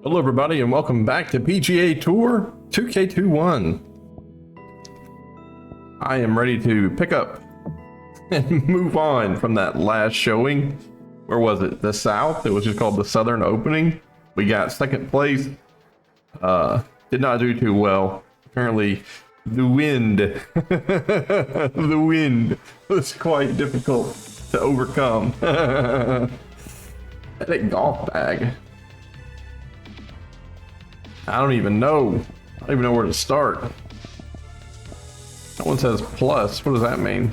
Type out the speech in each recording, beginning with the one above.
Hello everybody and welcome back to PGA Tour 2K21. I am ready to pick up and move on from that last showing. Where was it? The South. It was just called the Southern Opening. We got second place. Did not do too well. Apparently the wind the wind was quite difficult to overcome. That a golf bag. I don't even know where to start. That one says plus. What does that mean?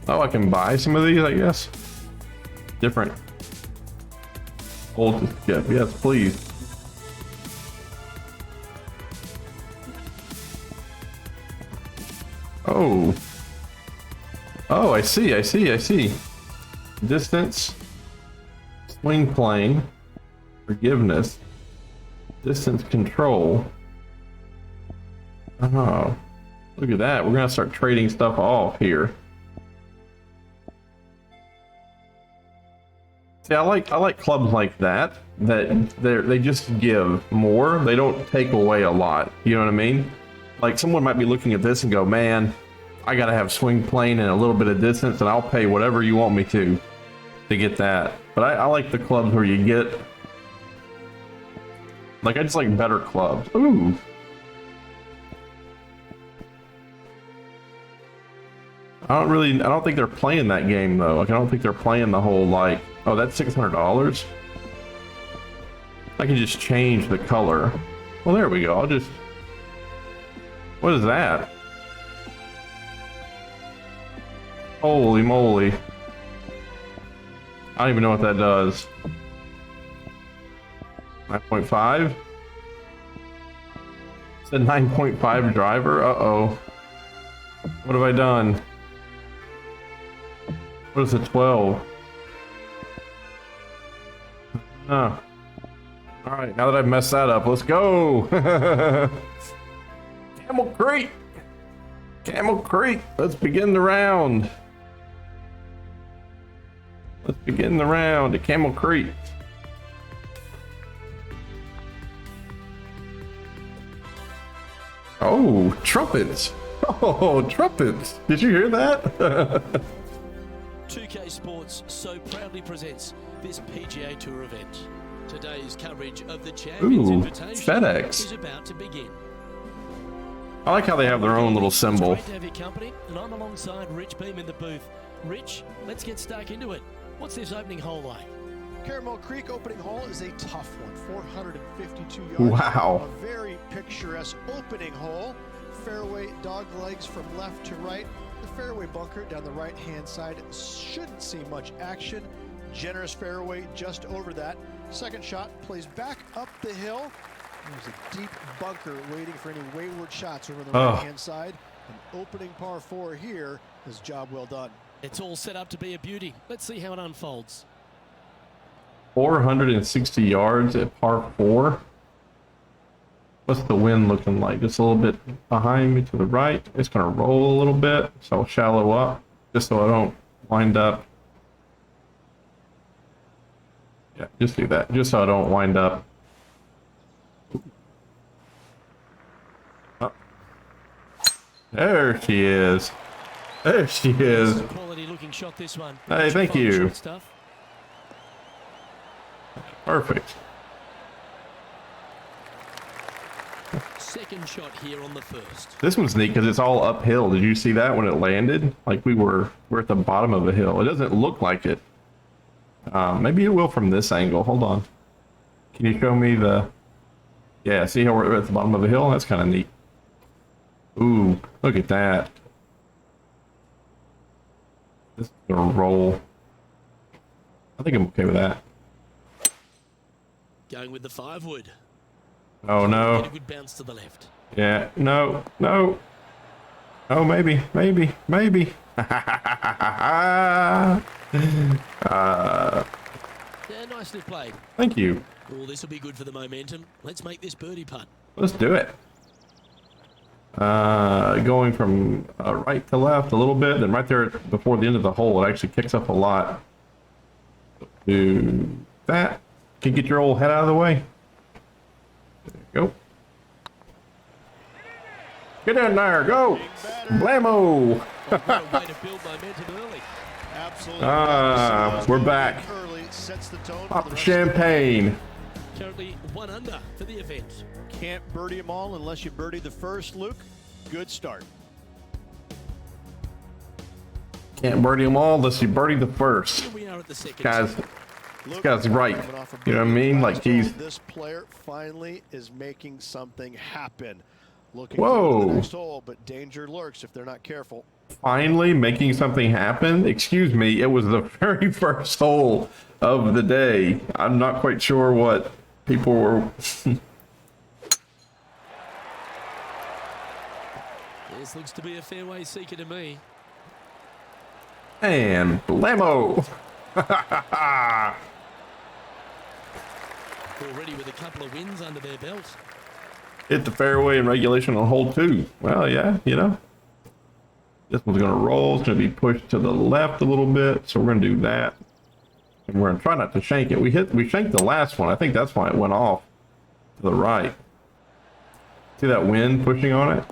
Oh, I can buy some of these, I guess. Different. Old skip. Yes, please. Oh. Oh, I see. Distance. Swing plane. Forgiveness, distance control. Oh, look at that. We're gonna start trading stuff off here. See, I like clubs like that they just give more. They don't take away a lot. You know what I mean? Like someone might be looking at this and go, man, I gotta have swing plane and a little bit of distance and I'll pay whatever you want me to get that. But I like the clubs where you get, like, I just like better clubs. Ooh. I don't think they're playing that game though. Like, I don't think they're playing the whole, like, oh, that's $600. I can just change the color. Well, there we go. What is that? Holy moly. I don't even know what that does. 9.5? Said 9.5 driver? Uh-oh. What have I done? What is a 12? Oh. Alright, now that I've messed that up, let's go! Camel Creek! Camel Creek! Let's begin the round! Let's begin the round at Camel Creek. Oh, trumpets! Oh, trumpets! Did you hear that? 2K Sports so proudly presents this PGA Tour event. Today's coverage of the Champions Invitation FedEx is about to begin. I like how they have their own little symbol. It's great to have your company, and I'm alongside Rich Beam in the booth. Rich, let's get stuck into it. What's this opening hole like? Carmel Creek opening hole is a tough one, 452 yards. Wow. A very picturesque opening hole. Fairway dog legs from left to right. The fairway bunker down the right-hand side shouldn't see much action. Generous fairway just over that. Second shot plays back up the hill. There's a deep bunker waiting for any wayward shots over the right-hand side. An opening par 4 here is job well done. It's all set up to be a beauty. Let's see how it unfolds. 460 yards at par 4. What's the wind looking like? Just a little bit behind me to the right. It's going to roll a little bit, so I'll shallow up just so I don't wind up. Yeah, just do that, just so I don't wind up. Oh. There she is. There she is. Quality looking shot, this one. Hey, thank you. Perfect. Second shot here on the first. This one's neat because it's all uphill. Did you see that when it landed? Like we're at the bottom of the hill. It doesn't look like it. Maybe it will from this angle. Hold on. Can you show me the? Yeah, see how we're at the bottom of the hill? That's kind of neat. Ooh, look at that. This is gonna roll. I think I'm okay with that. Going with the 5-wood. Oh no. Get a good bounce to the left. Yeah, no. Oh, maybe. Yeah, nicely played. Thank you. Oh, this will be good for the momentum. Let's make this birdie putt. Let's do it. Going from right to left a little bit, and right there before the end of the hole, it actually kicks up a lot. To that. Can you get your old head out of the way? There you go. Get in there, go! Blammo! What a way to build momentum early. Absolutely. We're back. Early sets the tone for Pop the the rest of the day. champagne. Currently 1 under for the event. Can't birdie them all unless you birdie the first, Luke. Good start. Can't birdie them all unless you birdie the first. Here we are at the second. Guys, tee. this guy's right. Coming off a You know what I birdie mean? last Like he's... hole, this player finally is making something happen. Looking Whoa. forward to the next hole, but danger lurks if they're not careful. finally making something happen. Excuse me, it was the very first hole of the day. I'm not quite sure what people were... This looks to be a fairway seeker to me. And blammo! Already with a couple of wins under their belt. Hit the fairway in regulation on hole 2. Well, yeah, you know. This one's going to roll. It's going to be pushed to the left a little bit. So we're going to do that. And we're going to try not to shank it. We shanked the last one. I think that's why it went off to the right. See that wind pushing on it?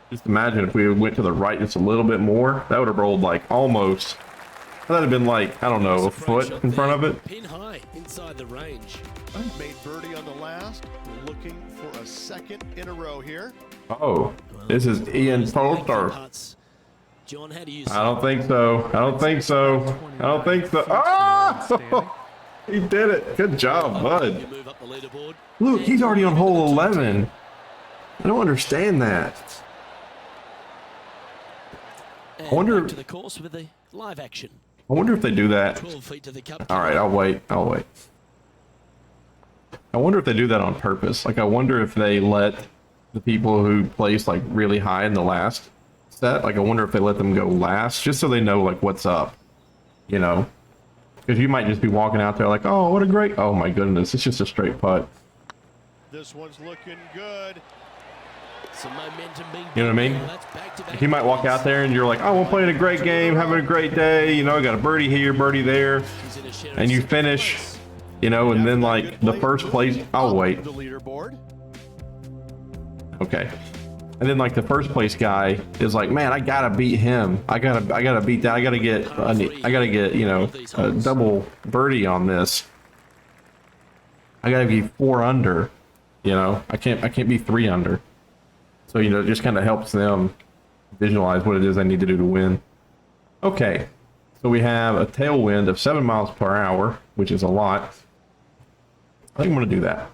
Just imagine if we went to the right just a little bit more. That would have rolled like almost... That would have been like, I don't know, a foot in front of it. Pin high inside the range. Made birdie on the last. Looking for a second in a row here. Oh, this is Ian Poulter. John, how do you I don't think so. I don't think so. I don't think so. Oh! He did it. Good job, bud. You move up the leaderboard. Look, he's already on hole 11. I don't understand that. And I wonder- back to the course with the live action. I wonder if they do that. 12 feet to the cup. All right, I'll wait. I'll wait. I wonder if they do that on purpose. Like, I wonder if they let the people who place like really high in the last set, like I wonder if they let them go last just so they know like what's up, you know? Because you might just be walking out there like, oh, what a great, oh my goodness, it's just a straight putt. This one's looking good. Some momentum being You know what I mean? That's back-to-back You might walk out there and you're like, oh, we're playing a great game, having a great day, you know, I got a birdie here, birdie there, He's in a share and you of second finish, place. you know, and then After that like good the play, first place, I'll wait. The leaderboard. Okay. And then like the first place guy is like, man, I gotta beat him. I gotta beat that. I gotta get, you know, a double birdie on this. I gotta be 4 under, you know, I can't be 3 under. So, you know, it just kind of helps them visualize what it is they need to do to win. Okay. So we have a tailwind of 7 miles per hour, which is a lot. I think I'm gonna do that.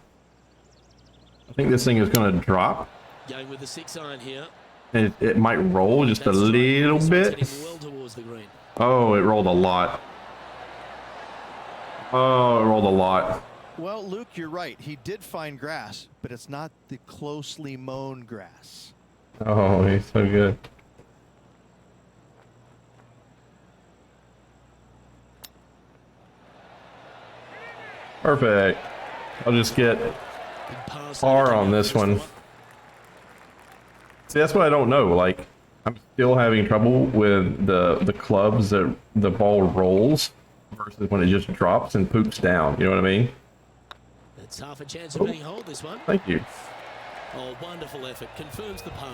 I think this thing is gonna drop. Going with the 6-iron here. And it might roll just a That's straight. little This one's bit. heading well towards the green. Oh, it rolled a lot. Oh, it rolled a lot. Well, Luke, you're right. He did find grass, but it's not the closely mown grass. Oh, he's so good. Perfect. I'll just get Big pass par there. on this one. See, that's what I don't know. Like, I'm still having trouble with the clubs that the ball rolls versus when it just drops and poops down. You know what I mean? That's half a chance of being hold this one. Thank you. Oh, wonderful effort. Confirms the par.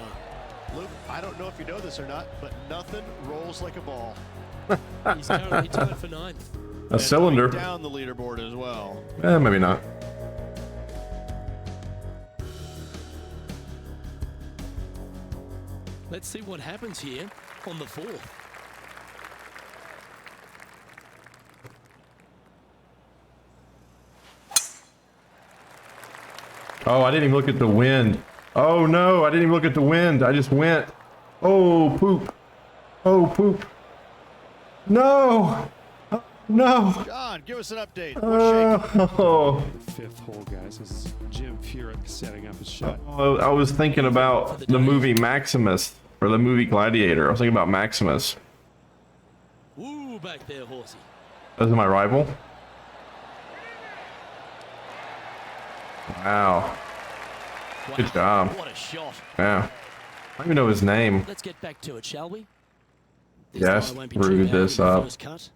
Luke, I don't know if you know this or not, but nothing rolls like a ball. He's currently tied for 9th. A cylinder. Down the leaderboard as well. Maybe not. Let's see what happens here on the 4th. Oh, I didn't even look at the wind. Oh no, I didn't even look at the wind. I just went. Oh, poop. Oh, poop. No. Oh, no. John, give us an update. What's shaking? Oh, 5th hole, guys. This is Jim Furyk setting up his shot. I was thinking about the movie Maximus, or the movie Gladiator. I was thinking about Maximus. Ooh, back there, horsey. This is my rival. Wow. Good job. What a shot. Yeah. I don't even know his name. Let's get back to it, shall we? This Yes, guy won't be screw too bad this in the up. first cut.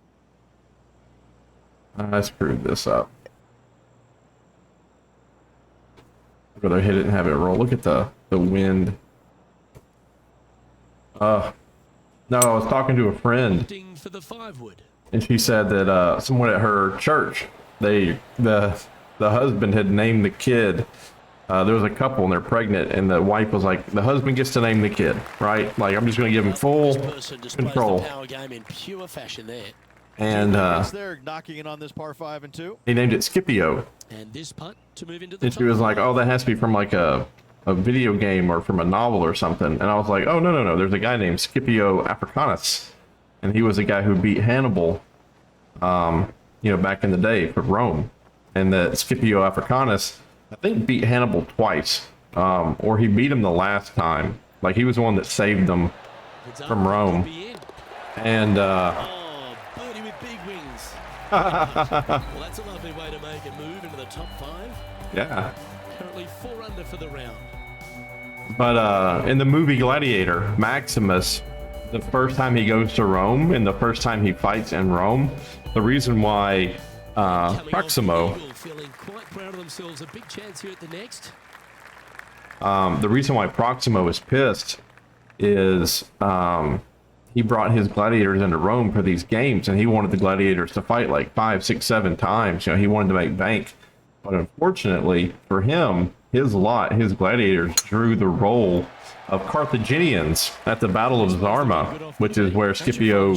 I screwed this up. I'd rather hit it and have it roll. Look at the wind. No, I was talking to a friend, Opting for the 5-wood. and she said that someone at her church, the husband had named the kid. There was a couple and they're pregnant, and the wife was like, the husband gets to name the kid, right? Like, I'm just gonna give him full This person displays control. the power game in pure fashion there. And They're knocking in on this par 5 and 2. he named it Scipio. And this putt to move into the And she top was like, five. oh, that has to be from like a video game or from a novel or something. And I was like, oh, no. There's a guy named Scipio Africanus. And he was the guy who beat Hannibal, back in the day for Rome. And that Scipio Africanus, I think, beat Hannibal twice. Or he beat him the last time. Like, he was the one that saved them It's up, from Rome. could be in. And, Oh, birdie with big wings. Well, that's a lovely way to make a move into the top 5. yeah. Currently 4 under for the round. But in the movie Gladiator, Maximus, the first time he goes to Rome and the first time he fights in Rome, the reason why Coming off Proximo, the eagle, feeling quite proud of themselves. A big chance here at the next. the reason why Proximo is pissed is he brought his gladiators into Rome for these games, and he wanted the gladiators to fight like 5, 6, 7 times. He wanted to make bank. But unfortunately for him, his gladiators drew the role of Carthaginians at the Battle of Zama, which is where Scipio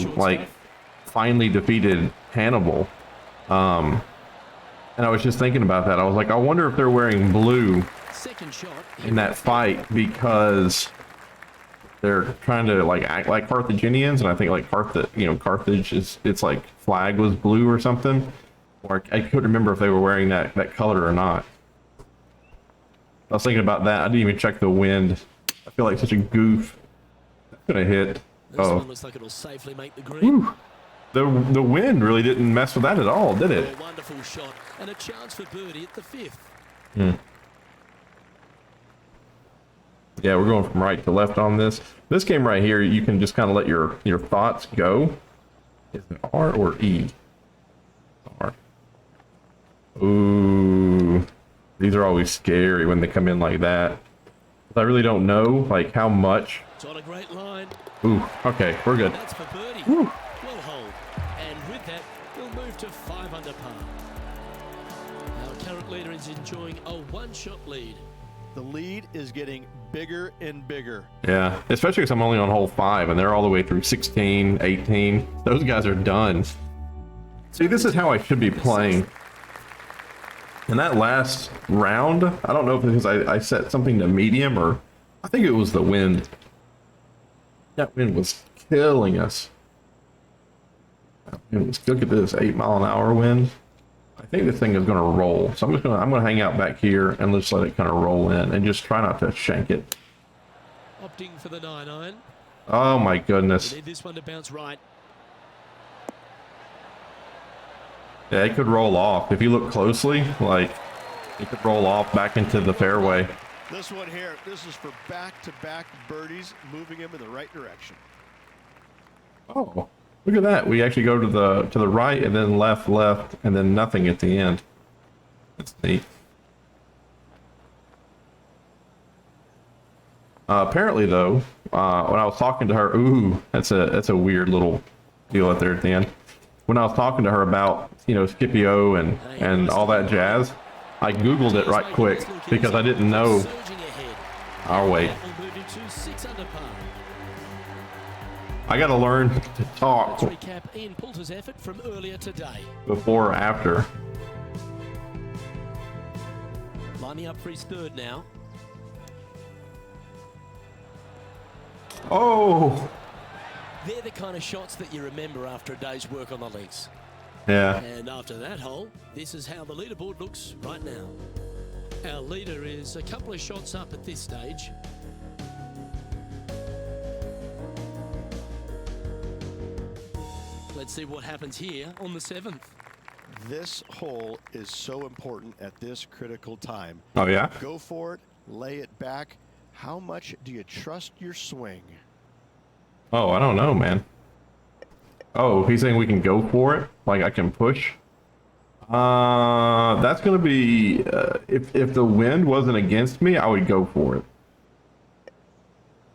finally defeated Hannibal. And I was just thinking about that. I was like, I wonder if they're wearing blue Second shot. in that fight because they're trying to act like Carthaginians, and I think Carthage its like flag was blue or something. Or I couldn't remember if they were wearing that color or not. I was thinking about that. I didn't even check the wind. I feel like such a goof. That's gonna hit. This Oh, one looks like it'll safely make the green. whew. The wind really didn't mess with that at all, did it? A wonderful shot and a chance for birdie at the 5th. Yeah, we're going from right to left on this. This game right here, you can just kind of let your thoughts go. Is it R or E? R. Ooh, these are always scary when they come in like that. I really don't know how much. It's on a great line. Ooh, okay, we're good. That's for birdie. Whew. Well hold. And with that, we'll move to 5 under par. Our current leader is enjoying a 1-shot lead. The lead is getting bigger and bigger. Yeah, especially because I'm only on hole 5 and they're all the way through 16, 18. Those guys are done. See, this is how I should be playing. In that last round, I don't know if it's because I set something to medium or I think it was the wind. That wind was killing us. Look at this 8-mile-an-hour wind. I think this thing is going to roll. So I'm gonna hang out back here and just let it kind of roll in and just try not to shank it. Opting for the 9-iron. Oh my goodness. Need this one to bounce right. Yeah, it could roll off. If you look closely, it could roll off back into the fairway. This one here, this is for back-to-back birdies, moving him in the right direction. Oh, look at that. We actually go to the right and then left, and then nothing at the end. That's neat. Apparently, though, when I was talking to her, ooh, that's a weird little deal out there at the end. When I was talking to her about Scipio and all that jazz, I googled it right quick because I didn't know. Surging ahead. I'll wait. That will move him to 6 under par. I got to learn to talk Let's recap Ian Poulter's effort from earlier today. before or after. Lining up for his 3rd now. Oh, They're the kind of shots that you remember after a day's work on the links. yeah. And after that hole, this is how the leaderboard looks right now. Our leader is a couple of shots up at this stage. Let's see what happens here on the 7th. This hole is so important at this critical time. Oh, yeah? Go for it, lay it back. How much do you trust your swing? Oh, I don't know, man. Oh, he's saying we can go for it? Like I can push? That's gonna be if the wind wasn't against me, I would go for it.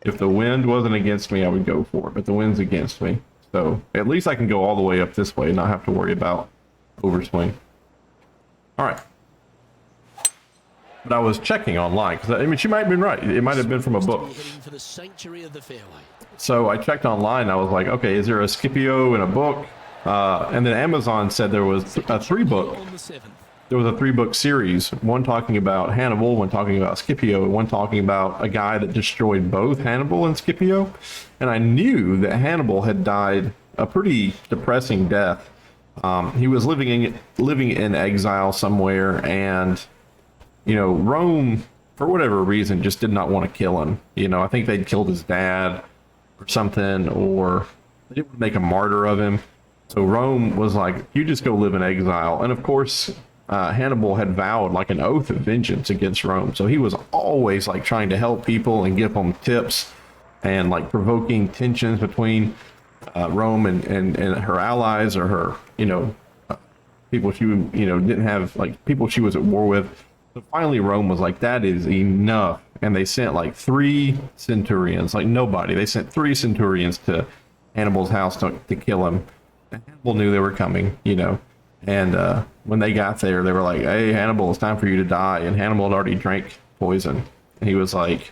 If the wind wasn't against me, I would go for it, but the wind's against me. So at least I can go all the way up this way and not have to worry about overswing. All right. But I was checking online because I mean she might have been right. It might have been from a book. For the sanctuary of the fairway. So I checked online. And I was like, okay, is there a Scipio in a book? And then Amazon said there was a 3-book. On the 7th. There was a 3-book series, one talking about Hannibal, one talking about Scipio, and one talking about a guy that destroyed both Hannibal and Scipio. And I knew that Hannibal had died a pretty depressing death. He was living in exile somewhere, and you know, Rome, for whatever reason, just did not want to kill him. You know, I think they'd killed his dad or something, or they didn't make a martyr of him. So Rome was like, you just go live in exile. And of course, Hannibal had vowed like an oath of vengeance against Rome. So he was always like trying to help people and give them tips and like provoking tensions between Rome and her allies, or her, you know, people she, you know, didn't have, like people she was at war with. So finally Rome was like, that is enough. And they sent like 3 centurions, like nobody. They sent 3 centurions to Hannibal's house to kill him. And Hannibal knew they were coming, you know. And when they got there, they were like, hey, Hannibal, it's time for you to die. And Hannibal had already drank poison. And he was like,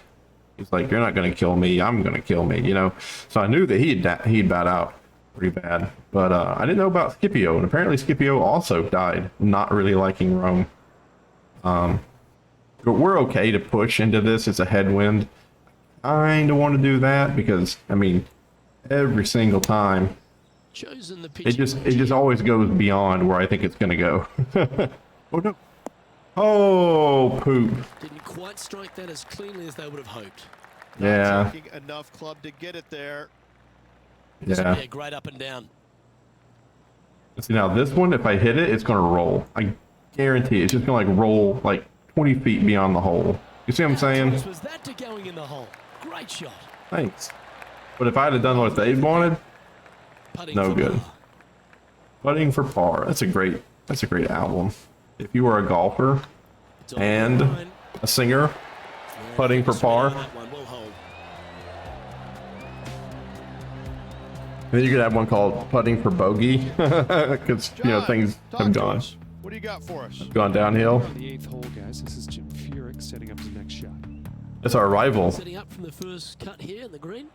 you're not going to kill me. I'm going to kill me, you know. So I knew that he'd bowed out pretty bad. But I didn't know about Scipio. And apparently Scipio also died not really liking Rome. But we're okay to push into this. It's a headwind. I kind of want to do that because, I mean, every single time, Chosen the it just always goes beyond where I think it's going to go. Oh, no. Oh, poop. Didn't quite strike that as cleanly as they would have hoped. Yeah. Taking enough club to get it there. This will Yeah. be a great up and down. See, now this one, if I hit it, it's going to roll. I guarantee it's just going to like roll like 20 feet beyond the hole. You see what I'm saying? How close was that to going in the hole? Great shot. Thanks. But if I had done what they wanted, Putting no for good. par. Putting for par. That's a great album. If you were a golfer It's on and the line. a singer, Yeah, putting for straight on par. that one, will hold. Then you could have one called putting for bogey, because you know John, things talk have to gone us. What do you got for us? downhill. On the 8th hole, guys. This is Jim Furyk setting up his next shot. It's our rival. Setting up from the first cut here in the green.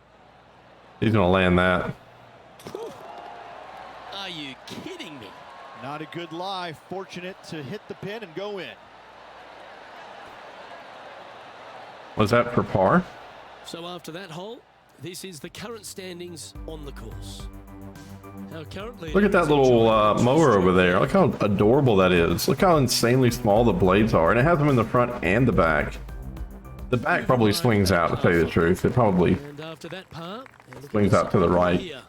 He's gonna land that. Are you kidding me? Not a good lie. Fortunate to hit the pin and go in. Was that for par? So after that hole, this is the current standings on the course. Now currently, Look at that little mower over there. Look how adorable that is. Look how insanely small the blades are, and it has them in the front and the back. The back probably swings out, to tell you the truth. It probably And after that par, and look at swings the out to the side right. here.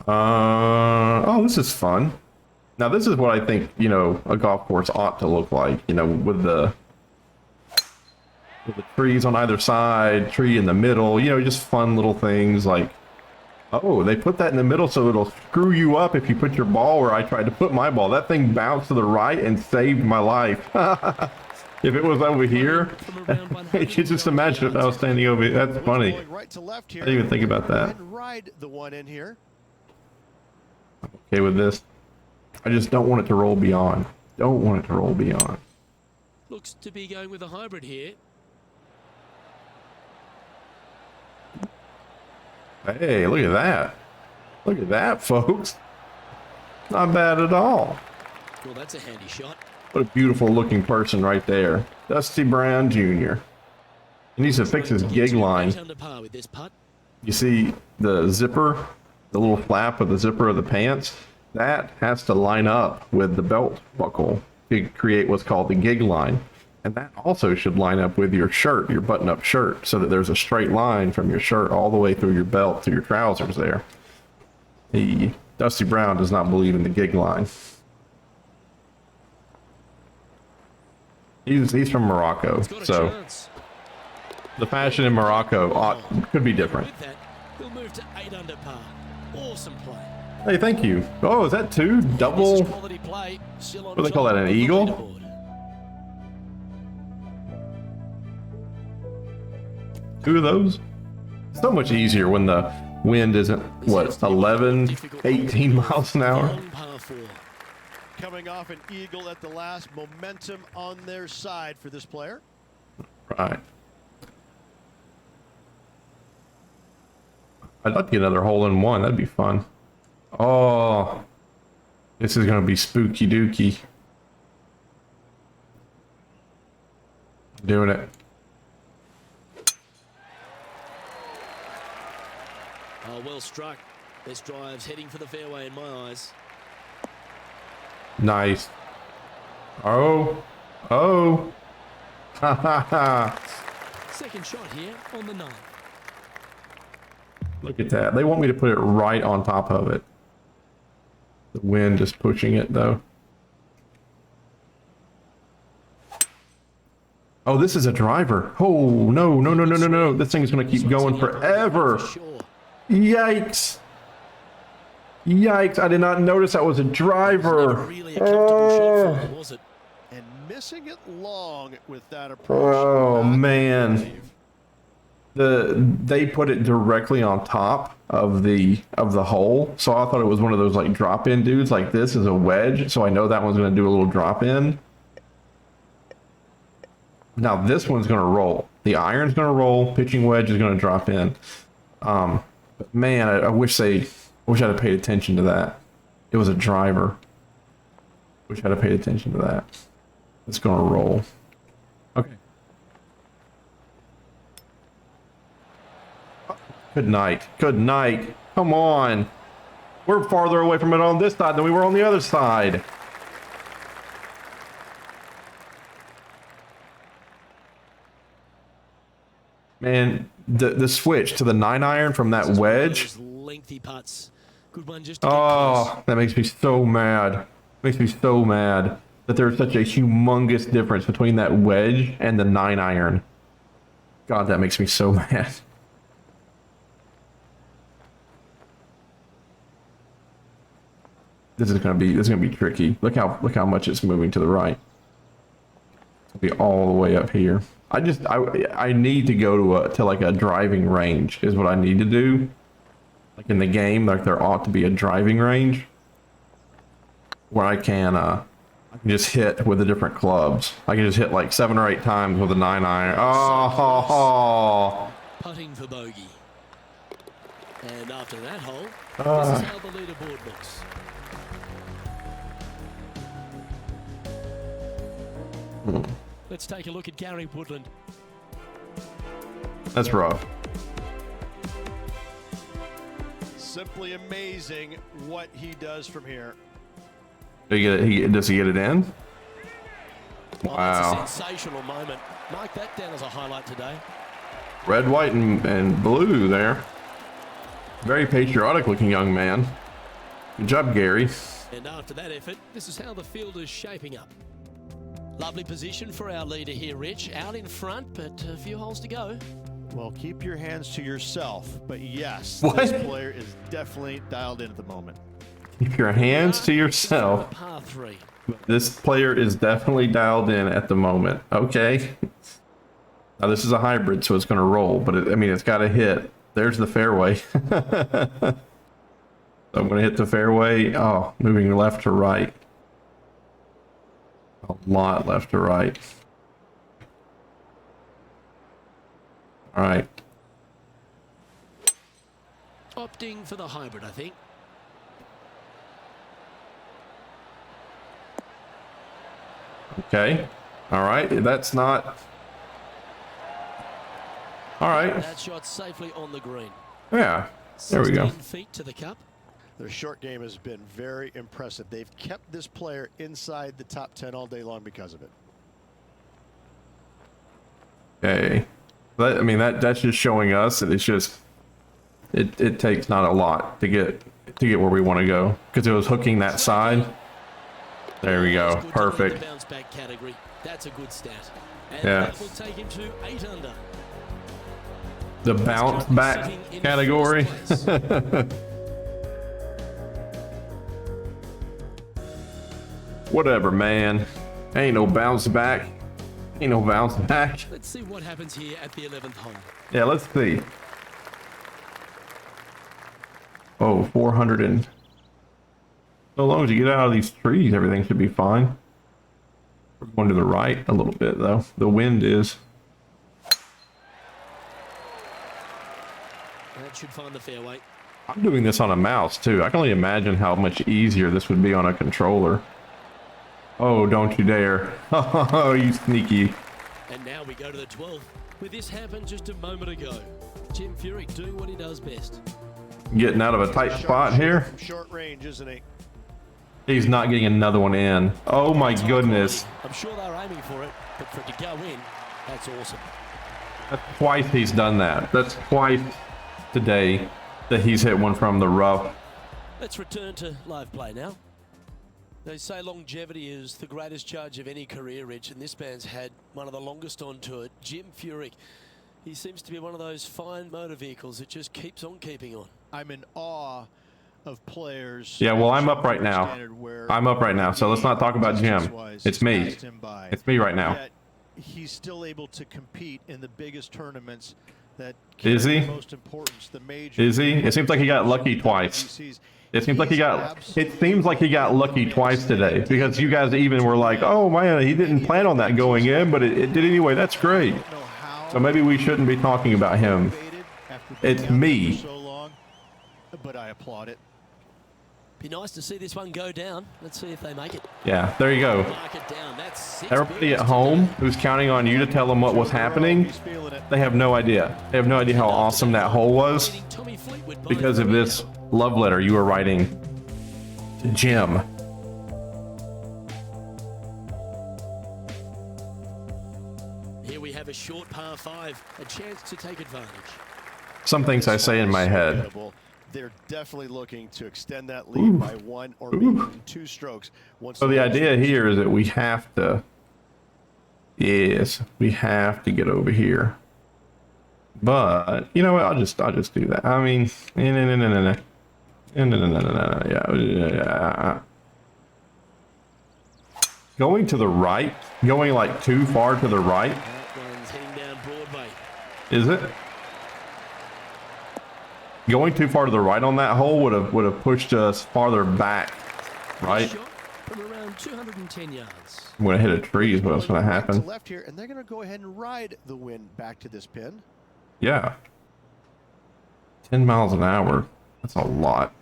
Oh, this is fun. Now this is what I think, you know, a golf course ought to look like, you know, with the trees on either side, tree in the middle, you know, just fun little things like, oh, they put that in the middle so it'll screw you up if you put your ball where I tried to put my ball. That thing bounced to the right and saved my life. If it was over here, you can just imagine if I was standing over here. That's funny. Going right to left here. I didn't even think about Go that. ahead and ride the one in here. Okay with this. I just don't want it to roll beyond. Don't want it to roll beyond. Looks to be going with a hybrid here. Hey, look at that. Look at that, folks. Not bad at all. Well, that's a handy shot. What a beautiful looking person right there. Dusty Brown Jr. He needs to fix his gig line. 8 under par with this putt. You see the zipper, the little flap of the zipper of the pants? That has to line up with the belt buckle to create what's called the gig line. And that also should line up with your shirt, your button-up shirt, so that there's a straight line from your shirt all the way through your belt to your trousers there. The Dusty Brown does not believe in the gig line. He's from Morocco, He's got a so chance. the fashion in Morocco could be different. With that, he'll move to 8 under par. Awesome play. Hey, thank you. Oh, is that two? Double? This is quality play. Still on What do they call that, top an of the eagle? leaderboard. Two of those? So much easier when the wind isn't, what, 11, 18 miles an hour? Long par four. Coming off an eagle at the last, momentum on their side for this player. Right. I'd like to get another hole in one. That'd be fun. Oh, this is going to be spooky dooky. Doing it. Oh, well struck. This drive's heading for the fairway in my eyes. Nice. Oh. Oh. Ha ha ha. Second shot here on the 9th. Look at that. They want me to put it right on top of it. The wind is pushing it though. Oh, this is a driver. Oh, no, no, no, no, no, no. This thing is going to keep going forever. Sure. Yikes. Yikes. I did not notice that was a driver. Never really a comfortable shot for them, was it? And missing it long with that approach. Oh, Not man. brave. They put it directly on top of the hole. So I thought it was one of those like drop-in dudes. Like this is a wedge. So I know that one's going to do a little drop-in. Now this one's going to roll. The iron's going to roll. Pitching wedge is going to drop in. But man, I wish I'd have paid attention to that. It was a driver. Wish I'd have paid attention to that. It's going to roll. Okay. Good night. Good night. Come on. We're farther away from it on this side than we were on the other side. Man, the switch to the 9-iron from that wedge. Those lengthy putts. Good one just to get close. Oh, that makes me so mad. Makes me so mad that there's such a humongous difference between that wedge and the 9-iron. God, that makes me so mad. This is gonna be tricky. Look how much it's moving to the right. It'll be all the way up here. I need to go to like a driving range is what I need to do. Like in the game, like there ought to be a driving range where I can just hit with the different clubs. I can just hit like 7 or 8 times with a 9-iron. Oh, Putting for bogey. And after that hole, this is how the leaderboard looks. Let's take a look at Gary Woodland. that's rough. Simply amazing what he does from here. Does he get it in? Oh, Wow. that's a sensational moment. Mark that down as a highlight today. Red, white, and blue there. Very patriotic looking young man. Good job, Gary. And after that effort, this is how the field is shaping up. Lovely position for our leader here, Rich. Out in front, but a few holes to go. Well, keep your hands to yourself. But yes, What? this player is definitely dialed in at the moment. Keep your hands to yourself. Par 3. This player is definitely dialed in at the moment. Okay. Now this is a hybrid, so it's going to roll, but I mean, it's got to hit. There's the fairway. So I'm going to hit the fairway. Oh, moving left to right. A lot left to right. All right. Opting for the hybrid, I think. Okay. All right. That's not. All right. That shot safely on the green. Yeah. There we go. 16 feet to the cup. Their short game has been very impressive. They've kept this player inside the top 10 all day long because of it. Okay. I mean, that's just showing us that it's just it takes not a lot to get where we want to go, because it was hooking that side. There we go. Good to Perfect. lead the bounce back category. That's a good stat. And Yeah. that will take him to 8 under. The bounce back category. Whatever, man. Ain't no bounce back. Ain't no bounce back. Let's see what happens here at the 11th hole. Yeah, let's see. Oh, 400 and... So long as you get out of these trees, everything should be fine. We're going to the right a little bit, though. The wind is. That should find the fairway. I'm doing this on a mouse, too. I can only imagine how much easier this would be on a controller. Oh, don't you dare. Oh, you sneaky. And now we go to the 12th, where this happened just a moment ago. Jim Furyk doing what he does best. Getting out of a tight spot here. From short range, isn't he? He's not getting another one in. Oh my goodness. I'm sure they're aiming for it, but for it to go in, that's awesome. That's twice he's done that. That's twice today that he's hit one from the rough. Let's return to live play now. They say longevity is the greatest charge of any career, Rich, and this man's had one of the longest on tour. Jim Furyk, he seems to be one of those fine motor vehicles that just keeps on keeping on. I'm in awe of players. Yeah, well, I'm up right now. I'm up right now, so let's not talk about Jim. It's me. It's me right now. Yet he's still able to compete in the biggest tournaments that Is he? carry the most importance, the major. Is he? It seems like he got lucky twice. It seems like he got lucky twice today, because you guys even were like, oh man, he didn't plan on that going in, but it did anyway. That's great. So maybe we shouldn't be talking about him. It's me. So long, but I applaud it. Be nice to see this one go down. Let's see if they make it. Yeah, there you go. Mark it down. That's 6 Everybody at birds home today. who's counting on you to tell them what was happening, He's feeling it. they have no idea. They have no idea how awesome that hole was Leading Tommy Fleetwood by because of 3. this love letter you were writing to Jim. Here we have a short par 5, a chance to take advantage. Some things I say in my head. Incredible. They're definitely looking to extend that lead by 1 or maybe even 2 strokes. Once So the idea here is that we have to, yes, we have to get over here. But you know what? I'll just do that. I mean, no. Yeah. Going to the right, going like too far to the right, That one's heading down Broadway. is it? Going too far to the right on that hole would have pushed us farther back, right? Shot from around 210 yards. I'm gonna hit a tree is what's gonna Right to happen. left here, and they're going to go ahead and ride the wind back to this pin. Yeah. 10 miles an hour. That's a lot.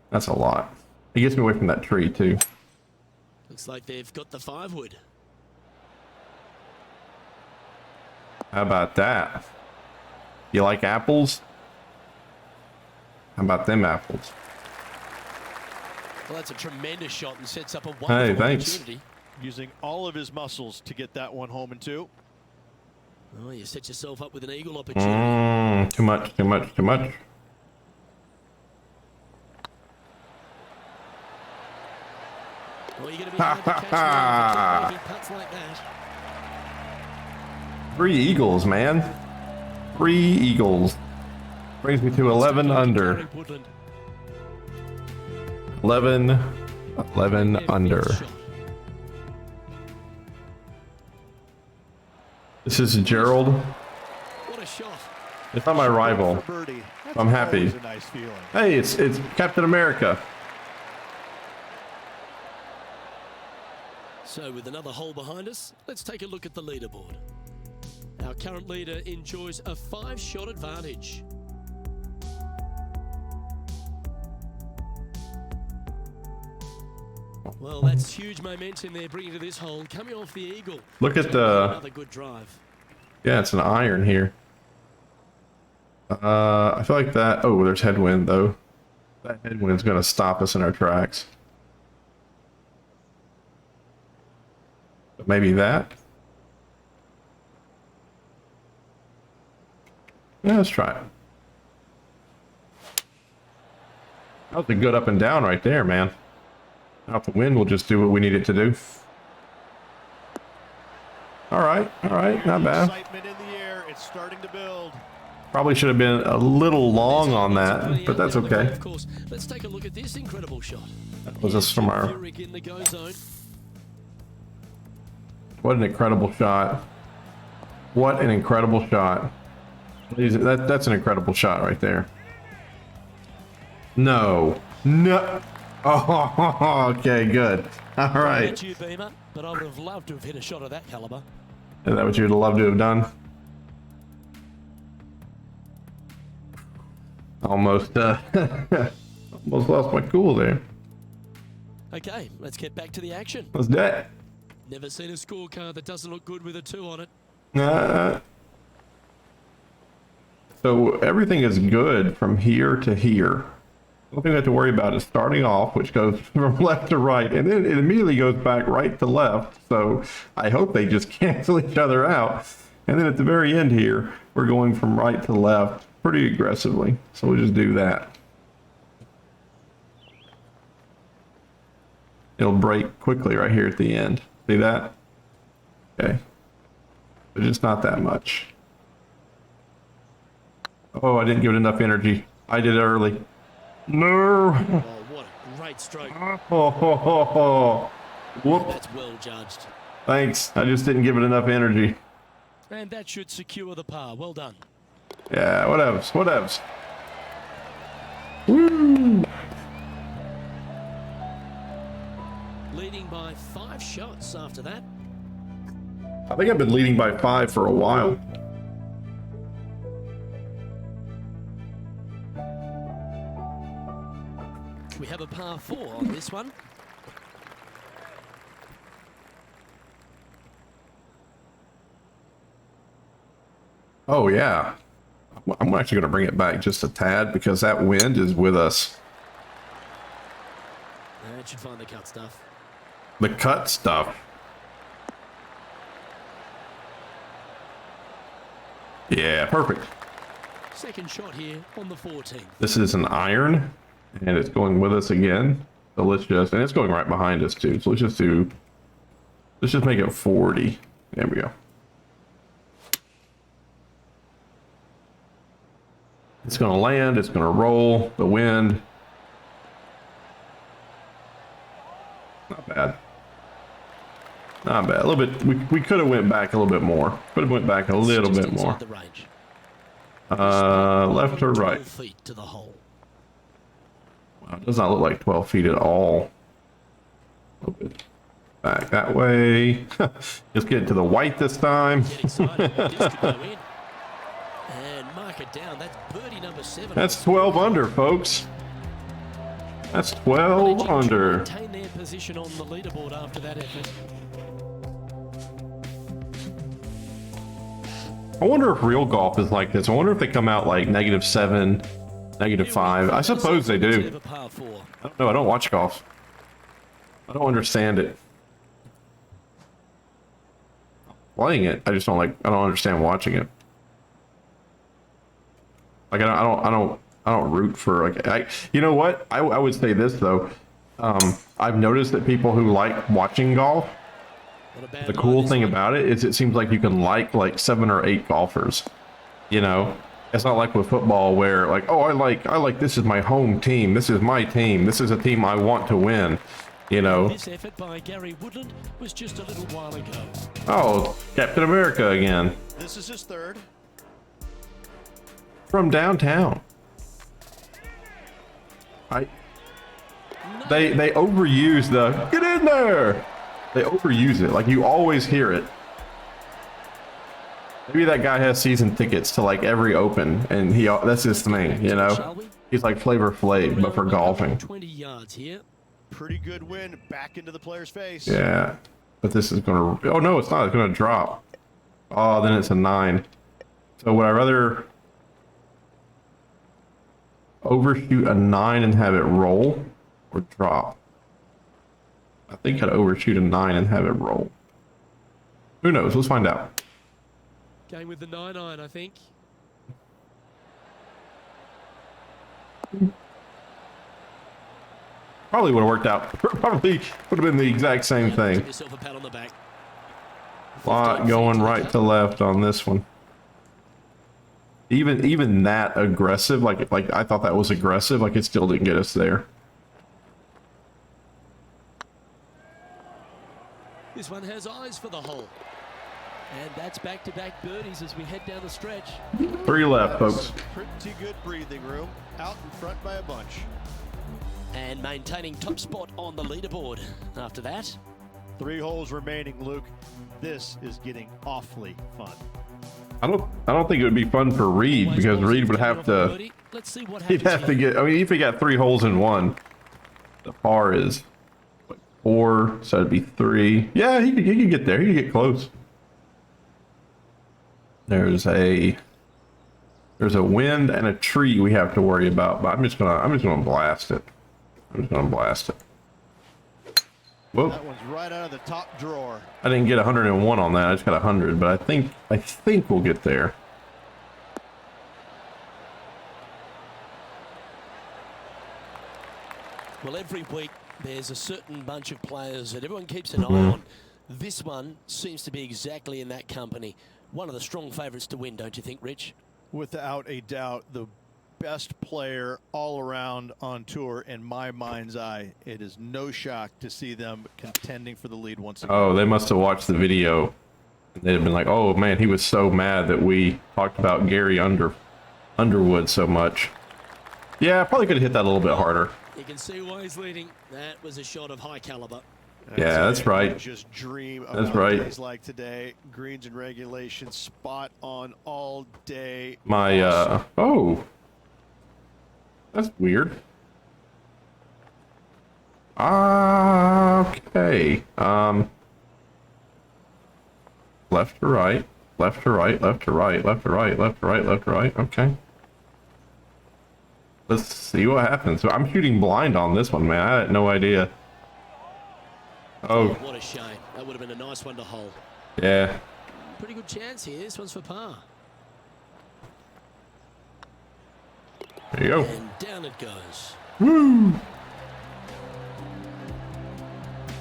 That's a lot. It gets me away from that tree too. Looks like they've got the 5 wood. How about that? You like apples? How about them apples? Well, that's a tremendous shot and sets up a wonderful Hey, thanks. opportunity. Using all of his muscles to get that one home in 2. Oh, you set yourself up with an eagle opportunity. Too much. Well, you're going to be hard to catch now if you keep making putts like that. 3 eagles, man. 3 eagles. Brings me to 11 under. Gary Woodland. 11 under. Shot. This is Gerald. What a shot. It's not my rival. For birdie. That's I'm happy. always a nice feeling. Hey, it's Captain America. So with another hole behind us, let's take a look at the leaderboard. Our current leader enjoys a 5-shot advantage. Well, that's huge momentum they're bringing to this hole. Coming off the eagle. Look at Another good drive. yeah, it's an iron here. I feel like that. Oh, there's headwind though. That headwind's gonna stop us in our tracks. But maybe that. Yeah, let's try it. That was a good up and down right there, man. Now if the wind will just do what we need it to do. All right, not bad. Excitement in the air. It's starting to build. Probably should have been a little long on that, but that's okay. Of course. Let's take a look at this incredible shot. Was this from our... Furyk in the go zone. What an incredible shot. What an incredible shot. That's an incredible shot right there. No. No. Oh, okay, good. All right. You, Beamer, but I would have loved to have hit a shot of that caliber. Is that what you'd love to have done? Almost, almost lost my cool there. Okay, let's get back to the action. What's that? Never seen a scorecard that doesn't look good with a 2 on it. So everything is good from here to here. The only thing we have to worry about is starting off, which goes from left to right, and then it immediately goes back right to left. So I hope they just cancel each other out. And then at the very end here, we're going from right to left pretty aggressively. So we'll just do that. It'll break quickly right here at the end. See that? Okay. But just not that much. Oh, I didn't give it enough energy. I did it early. No. Oh, what a great stroke. Oh. Whoop. That's well judged. Thanks. I just didn't give it enough energy. And that should secure the par. Well done. Yeah, whatevs. Whatevs. Woo. Leading by 5 shots after that. I think I've been leading by 5 for a while. We have a par 4 on this one. Oh, yeah. I'm actually going to bring it back just a tad because that wind is with us. That should find the cut stuff. The cut stuff. Yeah, perfect. Second shot here on the 14th. This is an iron, and it's going with us again. So let's just, and it's going right behind us too. So let's just make it 40. There we go. It's going to land. It's going to roll. The wind. Not bad. Not bad. A little bit. We could have went back a little bit more. Could have went back a little bit more. Left or right? 12 feet to the hole. Wow, it does not look like 12 feet at all. A little bit back that way. Just get to the white this time. Get excited. This could go in. And mark it down. That's birdie number 7. That's 12 under, folks. That's 12 under. Maintain their position on the leaderboard after that effort. I wonder if real golf is like this. I wonder if they come out like -7, -5. I suppose they do. I don't know. I don't watch golf. I don't understand it. Playing it, I just don't like. I don't understand watching it. Like I don't root for like. You know what? I would say this though. I've noticed that people who like watching golf. The cool thing about it is it seems like you can like 7 or 8 golfers. You know, it's not like with football where like, oh, I like this is my home team. This is my team. This is a team I want to win. You know. This effort by Gary Woodland was just a little while ago. Oh, Captain America again. This is his third. From downtown. They overuse the get in there. They overuse it. Like you always hear it. Maybe that guy has season tickets to like every Open, and that's his thing. You know, he's like Flavor Flav, but for golfing. 20 yards here. Pretty good wind back into the player's face. Yeah, but this is gonna. Oh no, it's not. It's gonna drop. Oh, then it's a 9. So would I rather overshoot a 9 and have it roll, or drop? I think I'd overshoot a 9 and have it roll. Who knows? Let's find out. Going with the 9-iron, I think. Probably would have worked out. Probably would have been the exact same thing. Give yourself a pat on the back. Lot going right to left on this one. Even that aggressive, like I thought that was aggressive, like it still didn't get us there. This one has eyes for the hole. And that's back-to-back birdies as we head down the stretch. 3 left, folks. Pretty good breathing room. Out in front by a bunch. And maintaining top spot on the leaderboard. After that, 3 holes remaining, Luke. This is getting awfully fun. I don't think it would be fun for Reed, because Reed would have to. Let's see what He'd happens have to here. get. I mean, if he got 3 holes in one, the par is like 4, so it'd be 3. Yeah, he could get there. He could get close. There's a wind and a tree we have to worry about, but I'm just gonna blast it. I'm just gonna blast it. Whoa! That one's right out of the top drawer. I didn't get 101 on that. I just got 100, but I think we'll get there. Well, every week there's a certain bunch of players that everyone keeps an eye on. This one seems to be exactly in that company. One of the strong favourites to win, don't you think, Rich? Without a doubt, the best player all around on tour in my mind's eye. It is no shock to see them contending for the lead once again. Oh, they must have watched the video. They'd have been like, "Oh man, he was so mad that we talked about Gary Underwood so much." Yeah, I probably could have hit that a little bit harder. You can see why he's leading. That was a shot of high caliber. Yeah, that's right. Just dream That's about right. days like today. Greens and regulations, spot on all day. My oh, that's weird. Okay. Left to right, left to right, left to right, left to right, left to right, left to right. Okay. Let's see what happens. So I'm shooting blind on this one, man. I had no idea. Oh, What a shame. That would have been a nice one to hold. yeah. Pretty good chance here. This one's for par. There you go. And down it goes. Woo!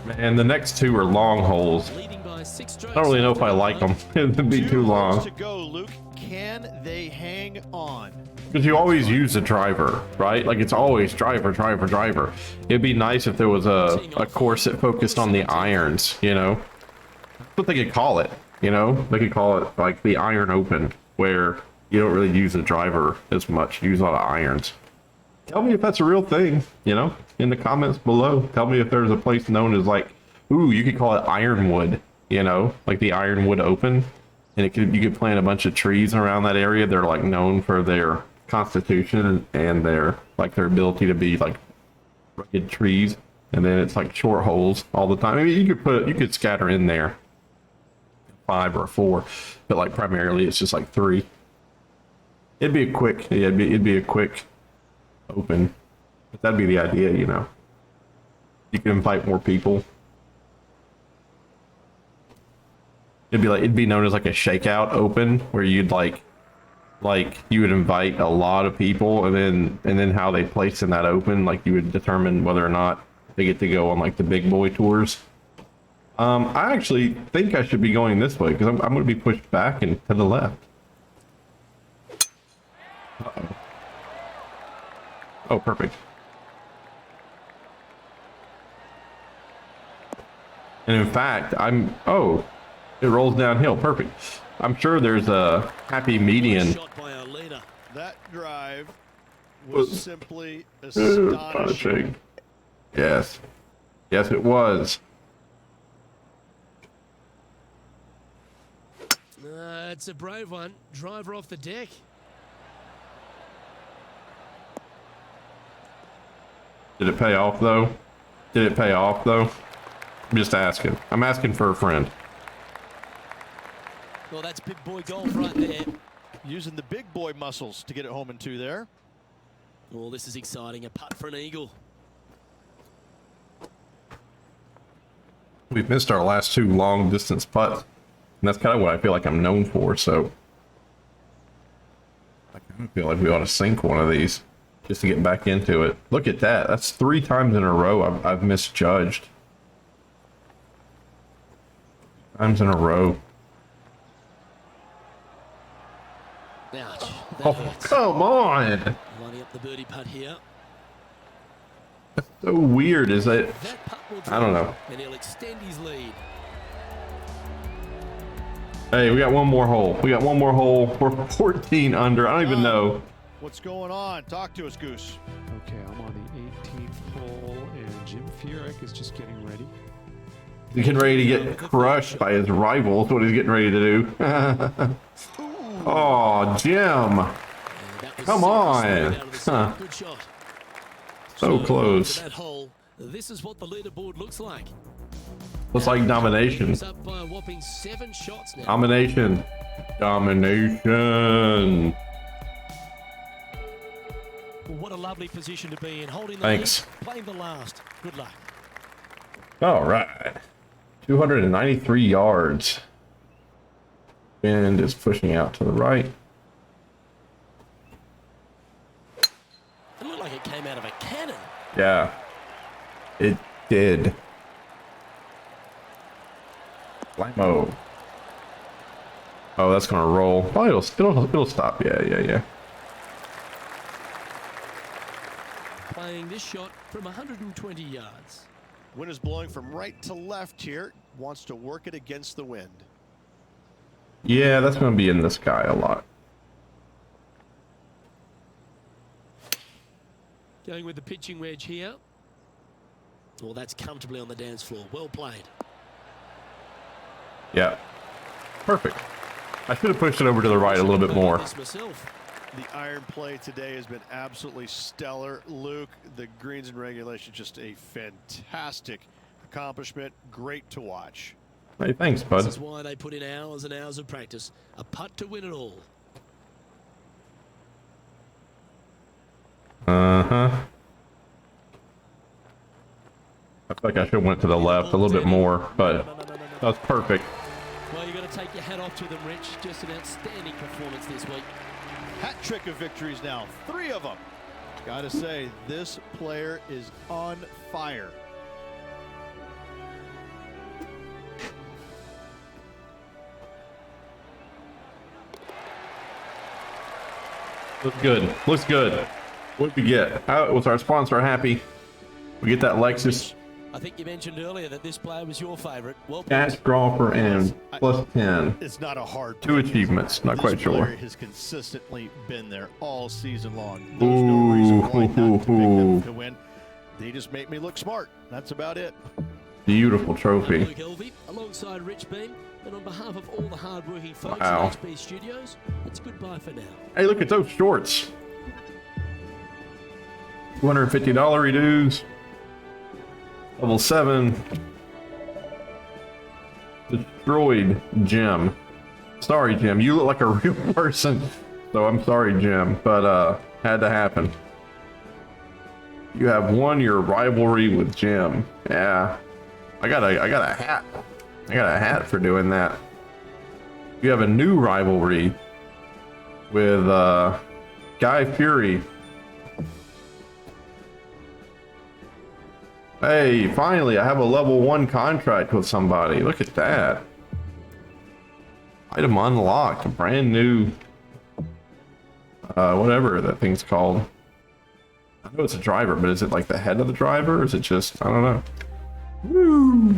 Man, the next 2 are long holes. Leading by 6 strokes. I don't really know if I like them. It'd be too holes long. to go, Luke. Can they hang on? Because you always use the driver, right? Like it's always driver, driver, driver. It'd be nice if there was a course that focused on the irons, you know? That's what they could call it, you know? They could call it like the Iron Open, where you don't really use the driver as much. You use a lot of irons. Tell me if that's a real thing, you know? In the comments below. Tell me if there's a place known as like, ooh, you could call it Ironwood, you know? Like the Ironwood Open. And you could plant a bunch of trees around that area. They're like known for their constitution and their ability to be like rugged trees, and then it's like short holes all the time. I mean, you could scatter in there 5 or 4, but like primarily it's just like 3. It'd be a quick, yeah, it'd be a quick open, but that'd be the idea, you know. You can invite more people. It'd be known as like a shakeout open, where you'd like you would invite a lot of people, and then how they place in that open, like you would determine whether or not they get to go on like the big boy tours. I actually think I should be going this way because I'm going to be pushed back and to the left. Uh-oh. Oh, perfect. And in fact, oh, it rolls downhill. Perfect. I'm sure there's a happy median. Shot by our leader. That drive was simply astonishing. Yes. Yes, it was. It's a brave one. Driver off the deck. Did it pay off though? Did it pay off though? I'm just asking. I'm asking for a friend. Well, that's big boy golf right there. Using the big boy muscles to get it home in 2 there. Oh, this is exciting. A putt for an eagle. We've missed our last 2 long distance putts. And that's kind of what I feel like I'm known for, so I kind of feel like we ought to sink one of these just to get back into it. Look at that. That's 3 times in a row I've misjudged. Times in a row. Ouch. That Oh, hurts. come on. Lining up the birdie putt here. So weird is that, That putt will I don't know. and he'll extend his lead. Hey, we got one more hole. We got one more hole. We're 14 under. I don't even know. What's going on? Talk to us, Goose. Okay, I'm on the 18th hole, and Jim Furyk is just getting ready. He's getting ready to get crushed by his rivals. What he's getting ready to do. Oh, Jim. That was Come seriously on. out of the zone. Huh. Good shot. So close. For that hole, this is what the leaderboard looks like. Looks like domination. He's up by a whopping 7 shots now. Domination. Domination. Well, what a lovely position to be in. Holding the Thanks. lead, playing the last. Good luck. All right. 293 yards. Wind is pushing out to the right. It looked like it came out of a cannon. Yeah. It did. Limo. Oh, that's gonna roll. Oh, it'll stop. Yeah. Playing this shot from 120 yards. Wind is blowing from right to left here. Wants to work it against the wind. Yeah, that's gonna be in the sky a lot. Going with the pitching wedge here. Well, that's comfortably on the dance floor. Well played. Yeah. Perfect. I should have pushed it over to the right a little bit more. This myself. The iron play today has been absolutely stellar. Luke, the greens and regulation, just a fantastic accomplishment. Great to watch. Hey, thanks, This bud. is why they put in hours and hours of practice. A putt to win it all. Uh-huh. I feel like I should have went to the left a little bit more, but that was perfect. Well, you've got to take your hat off to them, Rich. Just an outstanding performance this week. Hat trick of victories now. 3 of them. Gotta say, this player is on fire. Looks good. Looks good. What did we get? How was our sponsor happy? We get that Lexus I think you mentioned earlier that this player was your favorite. Well, cash golfer and plus 10. It's not a hard 2 pick. achievements. Not This quite player sure. has consistently been there all season long. There's no reason why not to pick them to win. They just make me look smart. That's about it. Beautiful Luke trophy. Elvey, alongside Rich Beam, and on behalf of all the hard-working folks Wow. at HB Studios, it's goodbye for now. Hey, look at those shorts. $250 reduce. Level 7. Destroyed Jim. Sorry, Jim. You look like a real person. So I'm sorry, Jim. But had to happen. You have won your rivalry with Jim. Yeah. I got a hat. I got a hat for doing that. You have a new rivalry with Guy Fury. Hey, finally, I have a level 1 contract with somebody. Look at that. Item unlocked. A brand new, whatever that thing's called. I know it's a driver, but is it like the head of the driver? Or is it just, I don't know. Woo!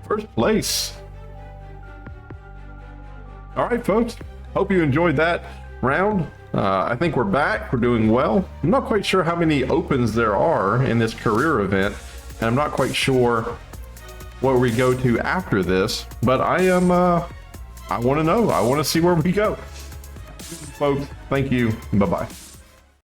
First place. All right, folks. Hope you enjoyed that round. I think we're back. We're doing well. I'm not quite sure how many opens there are in this career event, and I'm not quite sure where we go to after this, but I am, I want to know. I want to see where we go. Folks, thank you. Bye-bye.